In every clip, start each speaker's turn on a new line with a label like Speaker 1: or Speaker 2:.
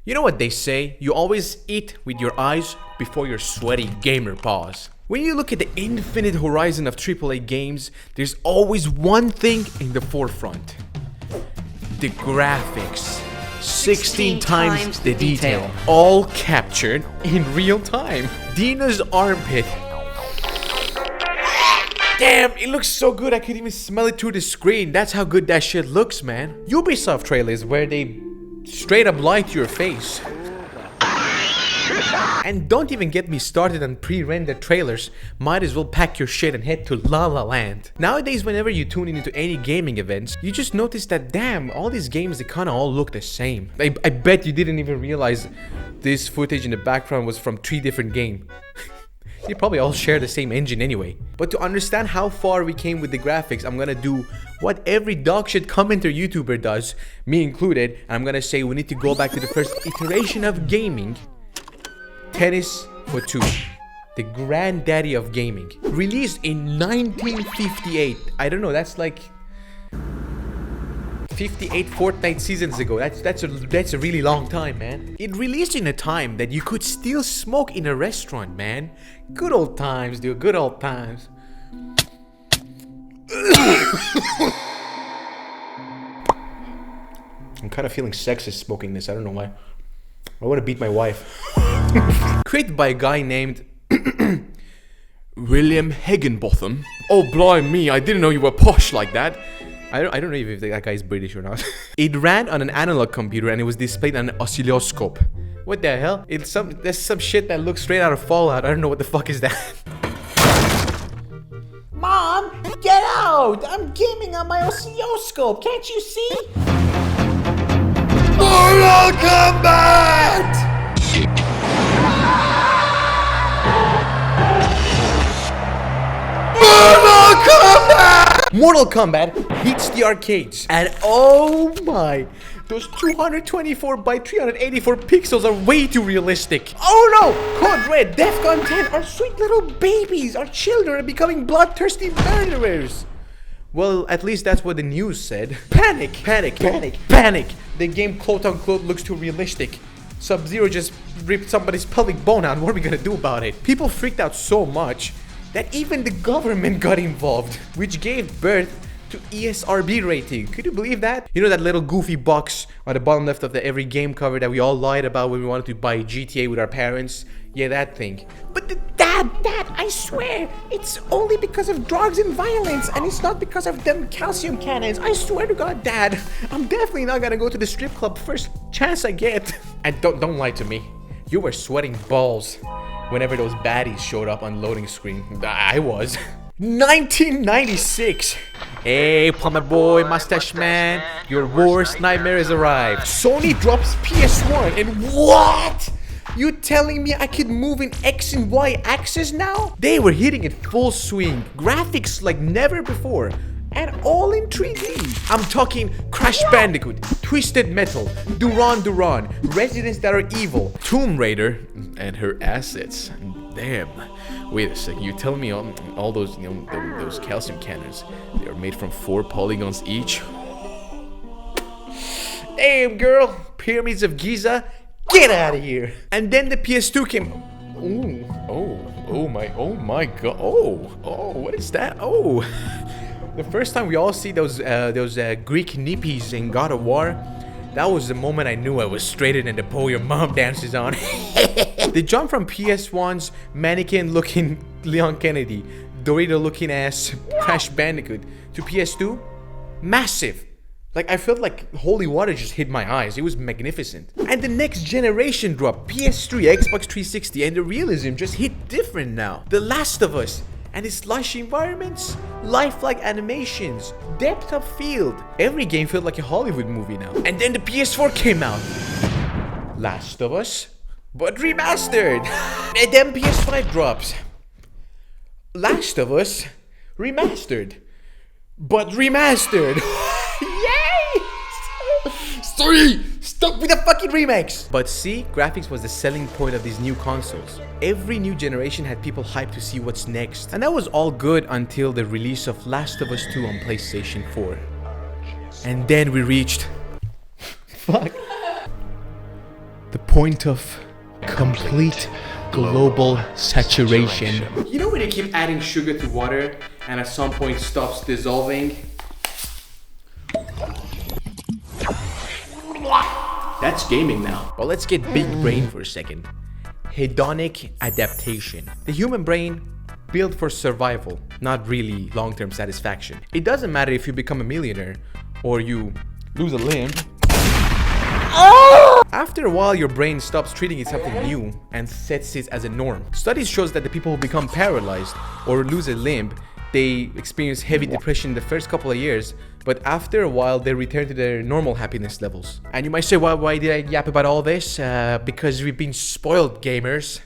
Speaker 1: You know what they say? You always eat with your eyes before your sweaty gamer paws. When you look at the infinite horizon of AAA games, there's always one thing in the forefront. The graphics. 16 times the detail. All captured in real time. Dina's armpit. Damn, it looks so good I could even smell it through the screen. That's how good that shit looks, man. Ubisoft trailers where they straight up lie to your face. And don't even get me started on pre-rendered trailers. Might as well pack your shit and head to La La Land. Nowadays, whenever you tune into any gaming events, you just notice that damn, all these games, they kinda all look the same. I bet you didn't even realize this footage in the background was from 3 different games. They probably all share the same engine anyway. But to understand how far we came with the graphics, I'm gonna do what every dogshit commenter YouTuber does, me included, and I'm gonna say we need to go back to the first iteration of gaming, Tennis for Two, the granddaddy of gaming. Released in 1958. I don't know, that's like 58 Fortnite seasons ago. That's a really long time, man. It released in a time that you could still smoke in a restaurant, man. Good old times, dude. Good old times. I'm kind of feeling sexist smoking this. I don't know why. I want to beat my wife. Created by a guy named William Higginbotham. Oh, blimey, I didn't know you were posh like that. I don't know if that guy is British or not. It ran on an analog computer and it was displayed on an oscilloscope. What the hell? There's some shit that looks straight out of Fallout. I don't know what the fuck is that. Mom, get out! I'm gaming on my oscilloscope. Can't you see? Mortal Kombat! Mortal Kombat! Mortal Kombat hits the arcades, and oh my, those 224 by 384 pixels are way too realistic. Oh no, Code Red, Defcon 10, our sweet little babies, our children are becoming bloodthirsty murderers. Well, at least that's what the news said. Panic, panic, panic, panic. The game quote unquote looks too realistic. Sub-Zero just ripped somebody's pelvic bone out. What are we gonna do about it? People freaked out so much that even the government got involved, which gave birth to ESRB rating. Could you believe that? You know that little goofy box on the bottom left of the every game cover that we all lied about when we wanted to buy GTA with our parents? Yeah, that thing. But Dad, I swear, it's only because of drugs and violence, and it's not because of them calcium cannons. I swear to God, Dad, I'm definitely not gonna go to the strip club first chance I get. And don't lie to me. You were sweating balls whenever those baddies showed up on loading screen. I was. 1996. Hey, plumber boy, mustache man, your worst nightmare has arrived. Sony drops PS1, and what? You telling me I could move in X and Y axis now? They were hitting it full swing. Graphics like never before. And all in 3D. I'm talking Crash Bandicoot, Twisted Metal, Duran, Residents That Are Evil, Tomb Raider, and her assets. Damn. Wait a second, you telling me all those, those calcium cannons, they are made from 4 polygons each? Damn, girl, Pyramids of Giza, get out of here. And then the PS2 came. Oh my god. Oh, what is that? Oh. The first time we all see those Greek nippies in God of War, that was the moment I knew I was straighter than the pole your mom dances on. The jump from PS1's mannequin-looking Leon Kennedy, Dorito-looking ass Crash Bandicoot to PS2, massive. Like, I felt like holy water just hit my eyes. It was magnificent. And the next generation dropped, PS3, Xbox 360, and the realism just hit different now. The Last of Us and its lush environments, lifelike animations, depth of field. Every game felt like a Hollywood movie now. And then the PS4 came out. Last of Us, but remastered. And then PS5 drops. Last of Us, remastered, but remastered. Yay! Sorry! Stop with the fucking remakes! But see, graphics was the selling point of these new consoles. Every new generation had people hyped to see what's next. And that was all good until the release of Last of Us 2 on PlayStation 4. And then we reached... Fuck. The point of complete global saturation. You know when you keep adding sugar to water and at some point stops dissolving? That's gaming now. But let's get big brain for a second. Hedonic adaptation. The human brain built for survival, not really long-term satisfaction. It doesn't matter if you become a millionaire or you lose a limb. After a while, your brain stops treating it something new and sets it as a norm. Studies shows that the people who become paralyzed or lose a limb, they experience heavy depression in the first couple of years, but after a while, they return to their normal happiness levels. And you might say, why did I yap about all this? Because we've been spoiled, gamers.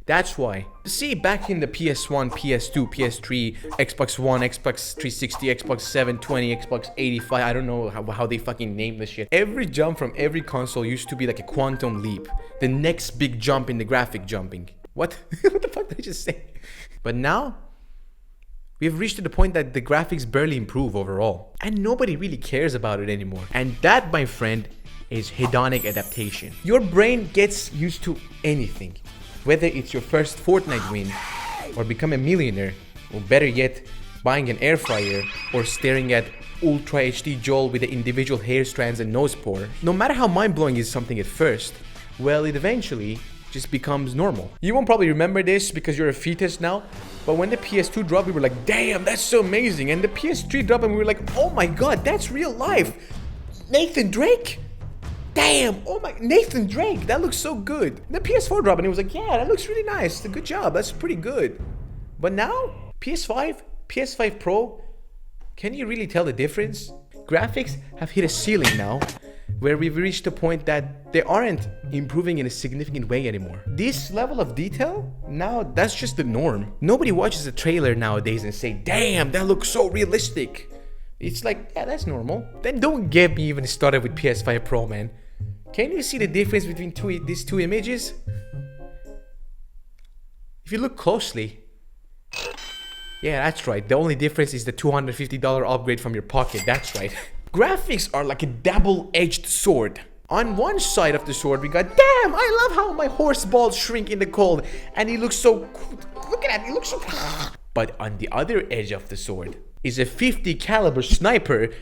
Speaker 1: That's why. See, back in the PS1, PS2, PS3, Xbox One, Xbox 360, Xbox 720, Xbox 85, I don't know how they fucking name this shit. Every jump from every console used to be like a quantum leap. The next big jump in the graphic jumping. What? What the fuck did I just say? But now, we've reached to the point that the graphics barely improve overall. And nobody really cares about it anymore. And that, my friend, is hedonic adaptation. Your brain gets used to anything. Whether it's your first Fortnite win, or become a millionaire, or better yet, buying an air fryer, or staring at Ultra HD Joel with the individual hair strands and nose pore. No matter how mind-blowing is something at first, well, it eventually just becomes normal. You won't probably remember this because you're a fetus now, but when the PS2 dropped, we were like, damn, that's so amazing. And the PS3 dropped and we were like, oh my god, that's real life. Nathan Drake? Damn, oh my, Nathan Drake, that looks so good. And the PS4 dropped and it was like, yeah, that looks really nice. Good job, that's pretty good. But now, PS5, PS5 Pro, can you really tell the difference? Graphics have hit a ceiling now, where we've reached a point that they aren't improving in a significant way anymore. This level of detail, now that's just the norm. Nobody watches a trailer nowadays and say, damn, that looks so realistic. It's like, yeah, that's normal. Then don't get me even started with PS5 Pro, man. Can you see the difference between these two images? If you look closely, yeah, that's right. The only difference is the $250 upgrade from your pocket. That's right. Graphics are like a double-edged sword. On one side of the sword, we got, damn, I love how my horse balls shrink in the cold. And he looks so, look at that, he looks so. But on the other edge of the sword is a 50 caliber sniper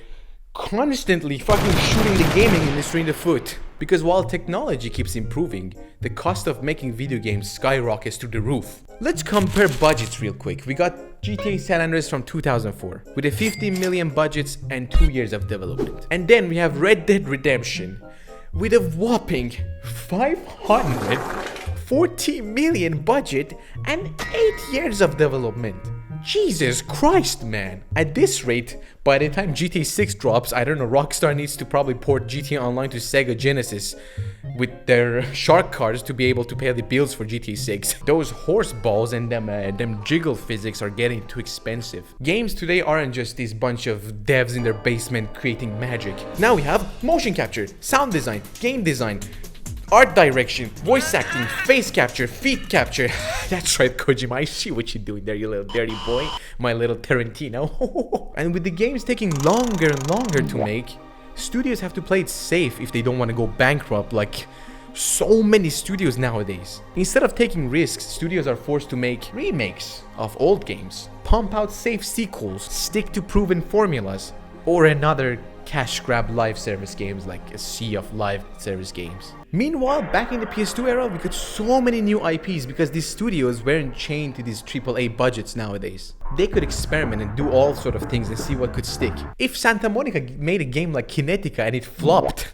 Speaker 1: constantly fucking shooting the gaming industry in the foot. Because while technology keeps improving, the cost of making video games skyrockets through the roof. Let's compare budgets real quick. We got GTA San Andreas from 2004 with a 50 million budgets and 2 years of development. And then we have Red Dead Redemption with a whopping 540 million budget and 8 years of development. Jesus Christ, man. At this rate, by the time GTA 6 drops, I don't know, Rockstar needs to probably port GTA Online to Sega Genesis with their shark cards to be able to pay the bills for GTA 6. Those horse balls and them jiggle physics are getting too expensive. Games today aren't just this bunch of devs in their basement creating magic. Now we have motion capture, sound design, game design, art direction, voice acting, face capture, feet capture. That's right, Kojima, I see what you're doing there, you little dirty boy. My little Tarantino. And with the games taking longer and longer to make, studios have to play it safe if they don't want to go bankrupt like so many studios nowadays. Instead of taking risks, studios are forced to make remakes of old games, pump out safe sequels, stick to proven formulas, or another cash grab live service games like a sea of live service games. Meanwhile, back in the PS2 era, we got so many new IPs because these studios weren't chained to these AAA budgets nowadays. They could experiment and do all sort of things and see what could stick. If Santa Monica made a game like Kinetica and it flopped,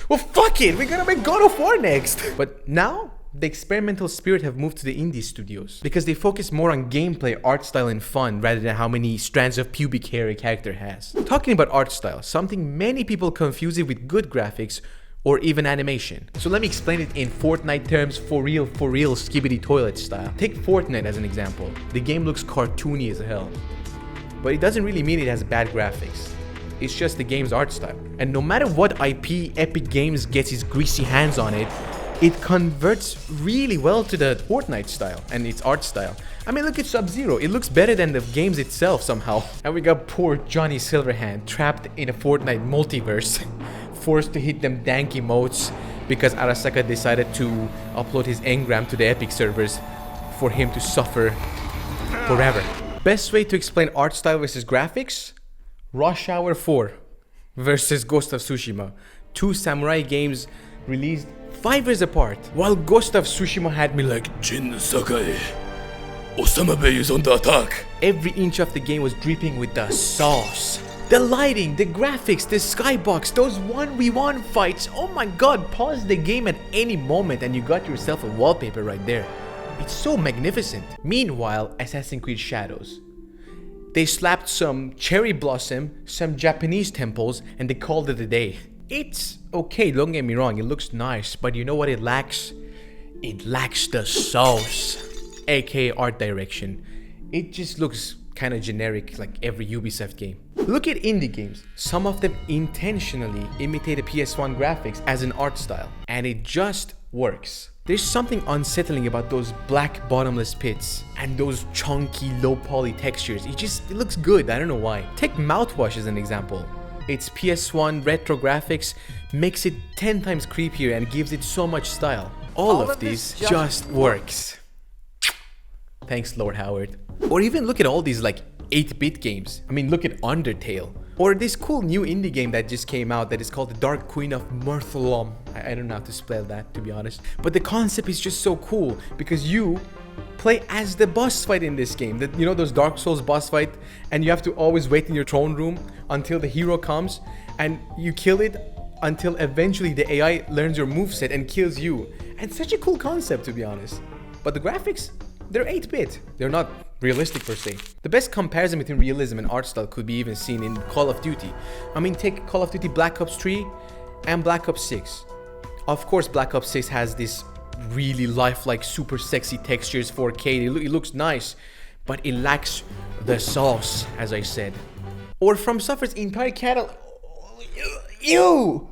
Speaker 1: well fuck it, we're gonna make God of War next. But now, the experimental spirit have moved to the indie studios because they focus more on gameplay, art style, and fun rather than how many strands of pubic hair a character has. Talking about art style, something many people confuse it with good graphics or even animation. So let me explain it in Fortnite terms, for real skibidi toilet style. Take Fortnite as an example. The game looks cartoony as hell, but it doesn't really mean it has bad graphics. It's just the game's art style. And no matter what IP Epic Games gets its greasy hands on it, it converts really well to the Fortnite style and its art style. I mean, look at Sub-Zero. It looks better than the games itself somehow. And we got poor Johnny Silverhand trapped in a Fortnite multiverse, forced to hit them dank emotes because Arasaka decided to upload his engram to the Epic servers for him to suffer forever. Best way to explain art style versus graphics? Rush Hour 4 versus Ghost of Tsushima. Two samurai games released 5 years apart. While Ghost of Tsushima had me like, Jin Sakai, Osama Bey is on the attack. Every inch of the game was dripping with the sauce. The lighting, the graphics, the skybox, those 1v1 fights. Oh my god, pause the game at any moment and you got yourself a wallpaper right there. It's so magnificent. Meanwhile, Assassin's Creed Shadows. They slapped some cherry blossom, some Japanese temples, and they called it a day. It's okay, don't get me wrong, it looks nice, but you know what it lacks? It lacks the sauce, aka art direction. It just looks kind of generic like every Ubisoft game. Look at indie games. Some of them intentionally imitate the PS1 graphics as an art style, and it just works. There's something unsettling about those black bottomless pits and those chunky low poly textures. It looks good, I don't know why. Take Mouthwash as an example. Its PS1 retro graphics makes it 10 times creepier and gives it so much style. All of these just works. Thanks, Lord Howard. Or even look at all these like 8-bit games. I mean, look at Undertale. Or this cool new indie game that just came out that is called The Dark Queen of Mirthalom. I don't know how to spell that, to be honest. But the concept is just so cool because you play as the boss fight in this game. You know those Dark Souls boss fight, and you have to always wait in your throne room until the hero comes and you kill it until eventually the AI learns your moveset and kills you. And such a cool concept, to be honest. But the graphics, they're 8-bit. They're not realistic per se. The best comparison between realism and art style could be even seen in Call of Duty. I mean, take Call of Duty Black Ops 3 and Black Ops 6. Of course, Black Ops 6 has this really lifelike, super sexy textures, 4K. It looks nice, but it lacks the sauce, as I said. Or From Software's entire catalog. Ew!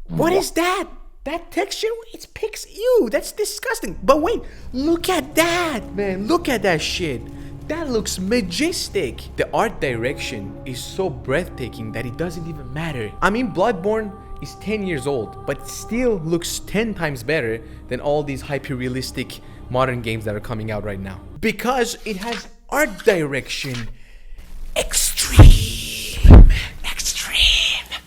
Speaker 1: What is that? That texture, it's pix. Ew, that's disgusting. But wait, look at that, man. Look at that shit. That looks majestic. The art direction is so breathtaking that it doesn't even matter. I mean, Bloodborne is 10 years old, but still looks 10 times better than all these hyper-realistic modern games that are coming out right now. Because it has art direction. Extreme.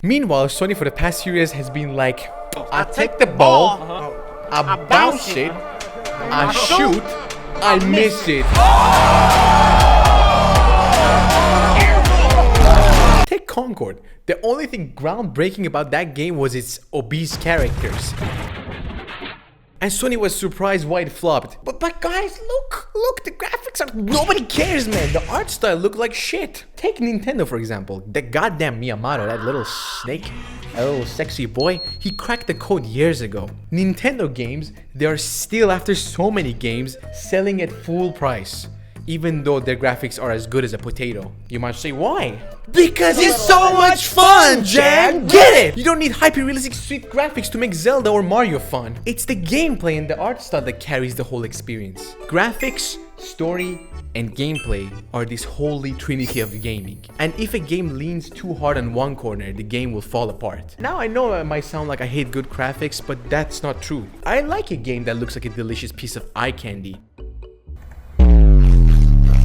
Speaker 1: Meanwhile, Sony for the past few years has been like, I take the ball, I bounce it, I shoot, I miss it. Take Concord. The only thing groundbreaking about that game was its obese characters. And Sony was surprised why it flopped. But guys, look, the graphics are... Nobody cares, man. The art style looked like shit. Take Nintendo, for example. The goddamn Miyamoto, that little snake, that little sexy boy, he cracked the code years ago. Nintendo games, they are still, after so many games, selling at full price. Even though their graphics are as good as a potato. You might say, why? Because it's so much fun, Jam! Get it! You don't need hyper-realistic sweet graphics to make Zelda or Mario fun. It's the gameplay and the art style that carries the whole experience. Graphics, story, and gameplay are this holy trinity of gaming. And if a game leans too hard on one corner, the game will fall apart. Now I know it might sound like I hate good graphics, but that's not true. I like a game that looks like a delicious piece of eye candy,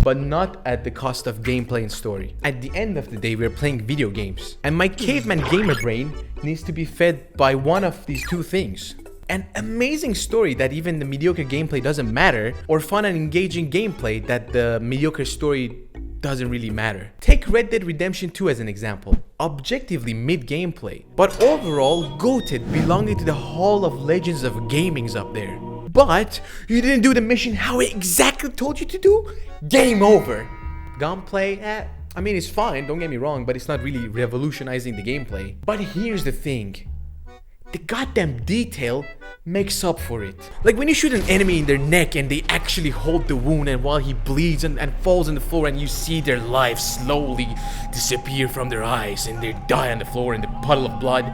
Speaker 1: but not at the cost of gameplay and story. At the end of the day, we're playing video games. And my caveman gamer brain needs to be fed by one of these two things. An amazing story that even the mediocre gameplay doesn't matter, or fun and engaging gameplay that the mediocre story doesn't really matter. Take Red Dead Redemption 2 as an example. Objectively mid gameplay, but overall goated, belonging to the Hall of Legends of Gaming's up there. But you didn't do the mission how it exactly told you to do? Game over. Gunplay, I mean, it's fine, don't get me wrong, but it's not really revolutionizing the gameplay. But here's the thing. The goddamn detail makes up for it. Like when you shoot an enemy in their neck and they actually hold the wound, and while he bleeds and falls on the floor and you see their life slowly disappear from their eyes and they die on the floor in the puddle of blood.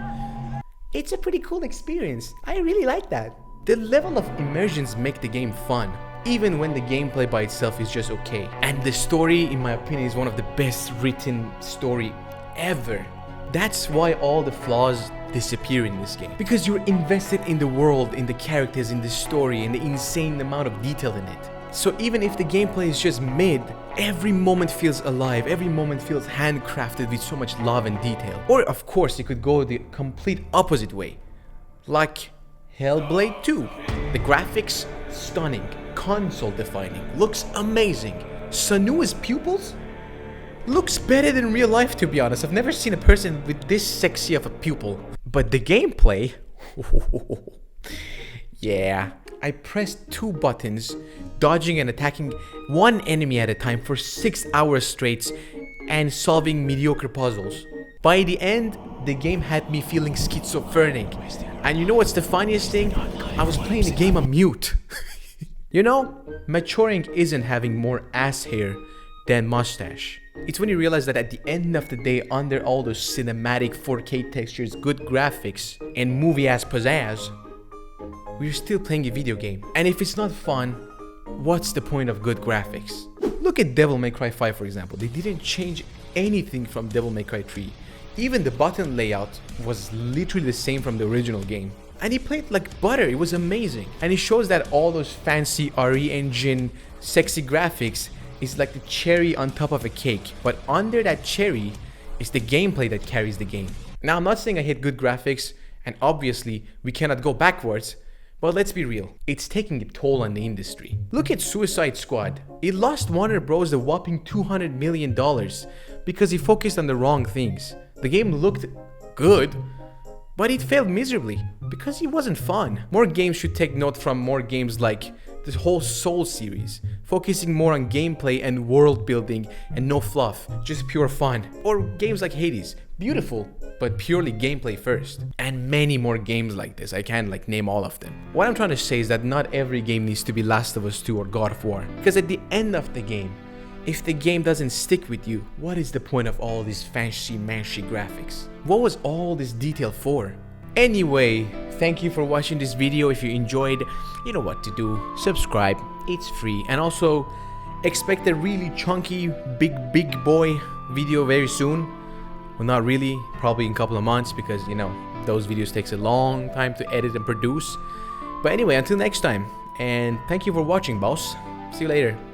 Speaker 1: It's a pretty cool experience. I really like that. The level of immersions make the game fun, even when the gameplay by itself is just okay. And the story, in my opinion, is one of the best written story ever. That's why all the flaws disappear in this game because you're invested in the world, in the characters, in the story, and the insane amount of detail in it. So even if the gameplay is just mid, every moment feels alive, every moment feels handcrafted with so much love and detail. Or of course you could go the complete opposite way, like Hellblade 2. The graphics, stunning, console defining, looks amazing. Senua's pupils? Looks better than real life, to be honest. I've never seen a person with this sexy of a pupil. But the gameplay, yeah. I pressed 2 buttons, dodging and attacking one enemy at a time for 6 hours straight and solving mediocre puzzles. By the end, the game had me feeling schizophrenic. And you know what's the funniest thing? I was playing the game on mute. You know, maturing isn't having more ass hair than mustache. It's when you realize that at the end of the day, under all those cinematic 4K textures, good graphics, and movie-ass pizzazz, we're still playing a video game. And if it's not fun, what's the point of good graphics? Look at Devil May Cry 5, for example. They didn't change anything from Devil May Cry 3. Even the button layout was literally the same from the original game. And he played like butter. It was amazing. And it shows that all those fancy RE engine, sexy graphics is like the cherry on top of a cake. But under that cherry is the gameplay that carries the game. Now, I'm not saying I hate good graphics, and obviously we cannot go backwards, but let's be real, it's taking a toll on the industry. Look at Suicide Squad. It lost Warner Bros. A whopping $200 million because he focused on the wrong things. The game looked good, but it failed miserably because it wasn't fun. More games should take note from more games like this whole Soul series, focusing more on gameplay and world building and no fluff, just pure fun. Or games like Hades, beautiful, but purely gameplay first. And many more games like this. I can't name all of them. What I'm trying to say is that not every game needs to be Last of Us 2 or God of War. Because at the end of the game, if the game doesn't stick with you, what is the point of all these fancy-mancy graphics? What was all this detail for? Anyway, thank you for watching this video. If you enjoyed, you know what to do. Subscribe, it's free. And also, expect a really chunky, big boy video very soon. Well, not really, probably in a couple of months because, you know, those videos takes a long time to edit and produce. But anyway, until next time, and thank you for watching, boss. See you later.